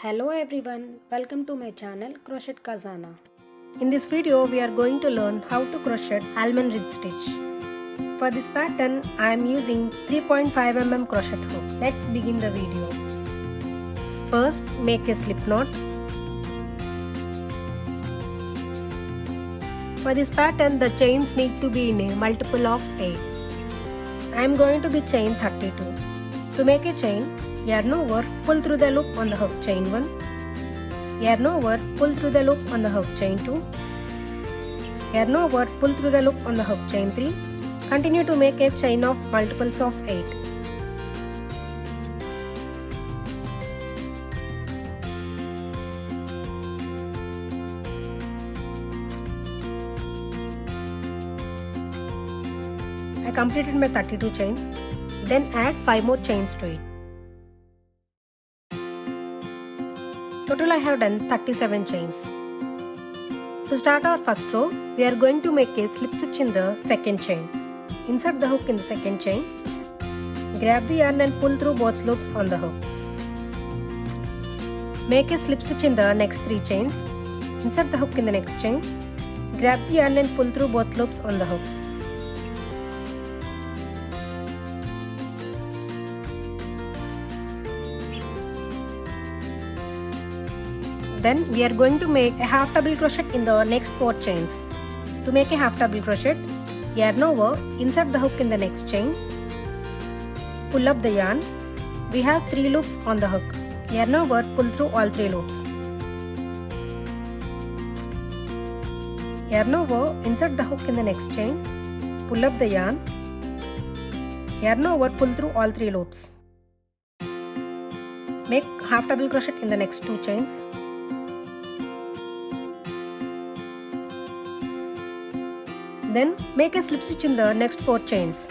Hello everyone, welcome to my channel Crochet Khazana. In this video we are going to learn how to crochet Almond Ridge Stitch. For this pattern I am using 3.5 mm crochet hook. Let's begin the video. First make a slip knot. For this pattern the chains need to be in a multiple of 8. I am going to be chain 32. To make a chain, yarn over, pull through the loop on the hook, chain 1. Yarn over, pull through the loop on the hook, chain 2. Yarn over, pull through the loop on the hook, chain 3. Continue to make a chain of multiples of 8. I completed my 32 chains. Then add 5 more chains to it. Total I have done 37 chains. To start our first row, we are going to make a slip stitch in the second chain. Insert the hook in the second chain. Grab the yarn and pull through both loops on the hook. Make a slip stitch in the next 3 chains. Insert the hook in the next chain. Grab the yarn and pull through both loops on the hook. Then we are going to make a half double crochet in the next 4 chains. To make a half double crochet, yarn over, insert the hook in the next chain, pull up the yarn. We have 3 loops on the hook. Yarn over, pull through all 3 loops. Yarn over, insert the hook in the next chain, pull up the yarn. Yarn over, pull through all 3 loops. Make half double crochet in the next 2 chains. Then make a slip stitch in the next 4 chains.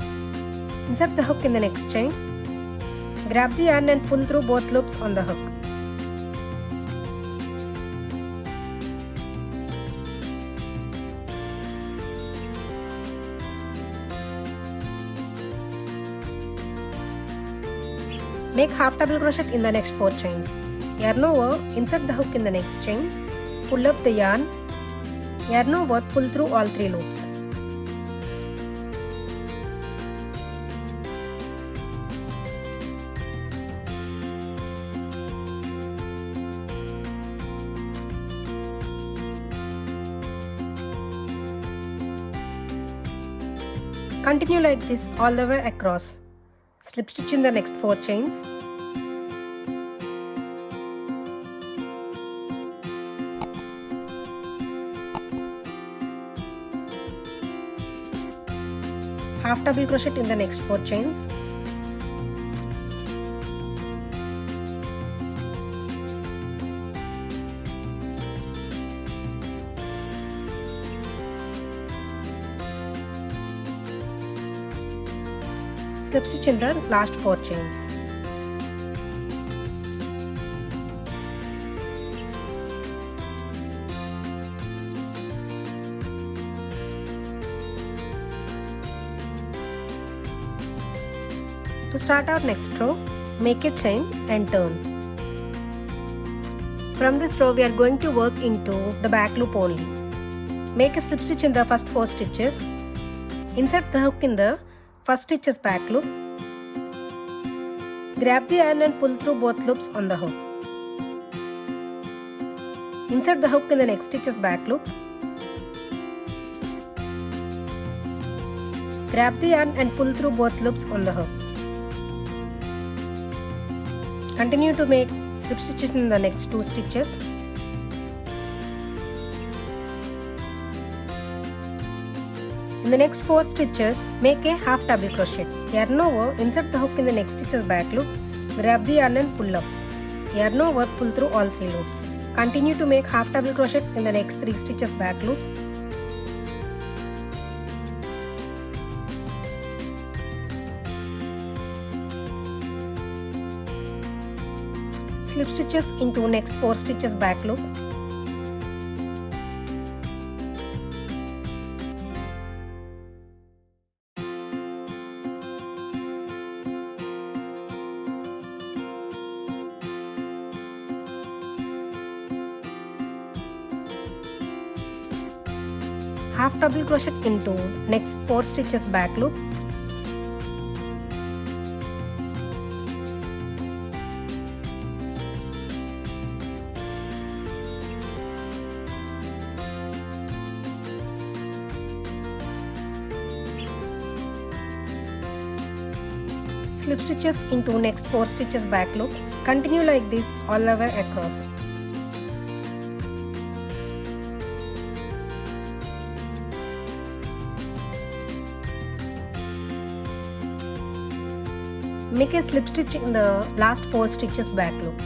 Insert the hook in the next chain. Grab the yarn and pull through both loops on the hook. Make half double crochet in the next 4 chains. Yarn over, insert the hook in the next chain, pull up the yarn. Yarn over, pull through all 3 loops. Continue like this all the way across. Slip stitch in the next 4 chains. Half double crochet in the next 4 chains. Slip stitch in the last 4 chains. To start our next row, make a chain and turn. From this row we are going to work into the back loop only. Make a slip stitch in the first 4 stitches. Insert the hook in the first stitch's back loop. Grab the yarn and pull through both loops on the hook. Insert the hook in the next stitch's back loop. Grab the yarn and pull through both loops on the hook. Continue to make slip stitches in the next 2 stitches. In the next 4 stitches, make a half double crochet. Yarn over, insert the hook in the next stitch's back loop, grab the yarn and pull up. Yarn over, pull through all 3 loops. Continue to make half double crochets in the next 3 stitches back loop. Slip stitches into next 4 stitches back loop. half double crochet into next 4 stitches back loop. Slip stitches into next 4 stitches back loop. Continue like this all the way across. Make a slip stitch in the last 4 stitches back loop.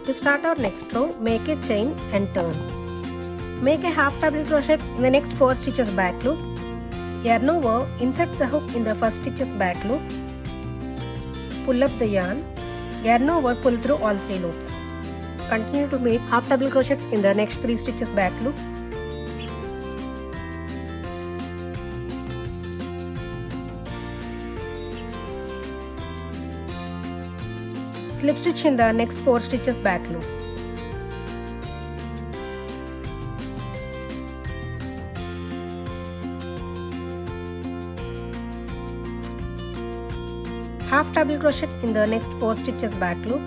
To start our next row, make a chain and turn. Make a half double crochet in the next 4 stitches back loop. Yarn over, insert the hook in the first stitches back loop. Pull up the yarn. Yarn over, pull through all 3 loops. Continue to make half double crochets in the next 3 stitches back loop. Slip stitch in the next 4 stitches back loop. Half double crochet in the next 4 stitches back loop.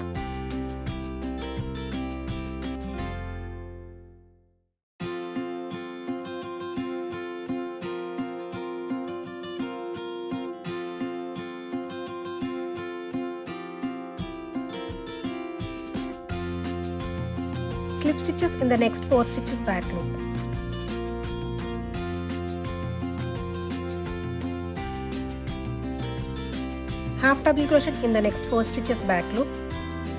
Slip stitches in the next 4 stitches back loop. Half double crochet in the next 4 stitches back loop.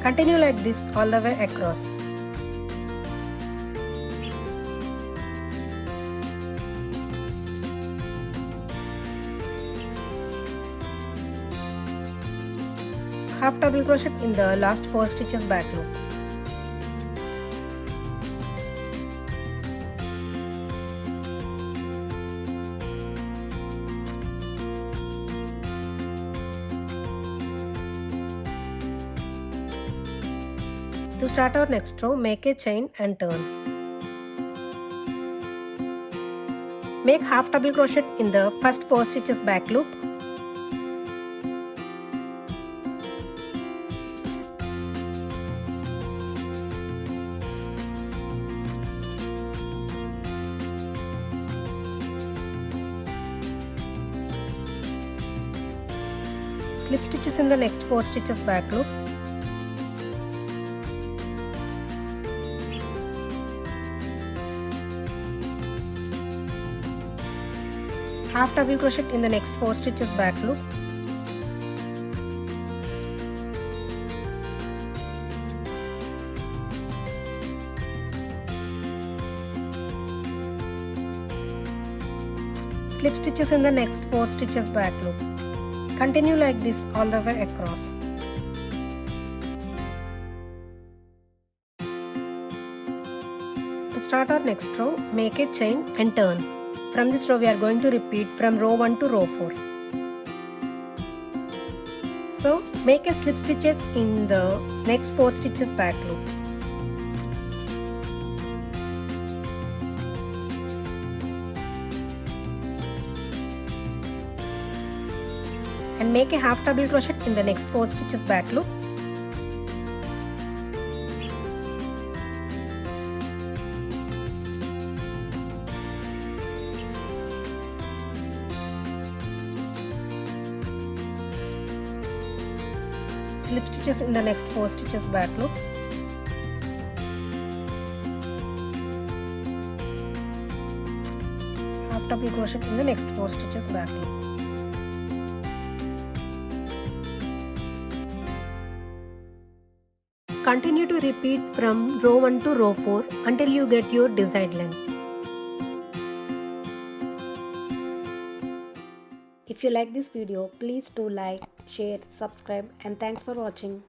Continue like this all the way across. Half double crochet in the last 4 stitches back loop. To start our next row, make a chain and turn. Make half double crochet in the first 4 stitches back loop. Slip stitches in the next 4 stitches back loop. Half double crochet in the next 4 stitches back loop. Slip stitches in the next 4 stitches back loop. Continue like this all the way across. To start our next row, make a chain and turn. From this row we are going to repeat from row 1 to row 4. So make a slip stitches in the next 4 stitches back loop. And make a half double crochet in the next 4 stitches back loop. Slip stitches in the next 4 stitches back loop. Half double crochet in the next 4 stitches back loop. Continue to repeat from row 1 to row 4 until you get your desired length. If you like this video, please do like, share, subscribe, and thanks for watching.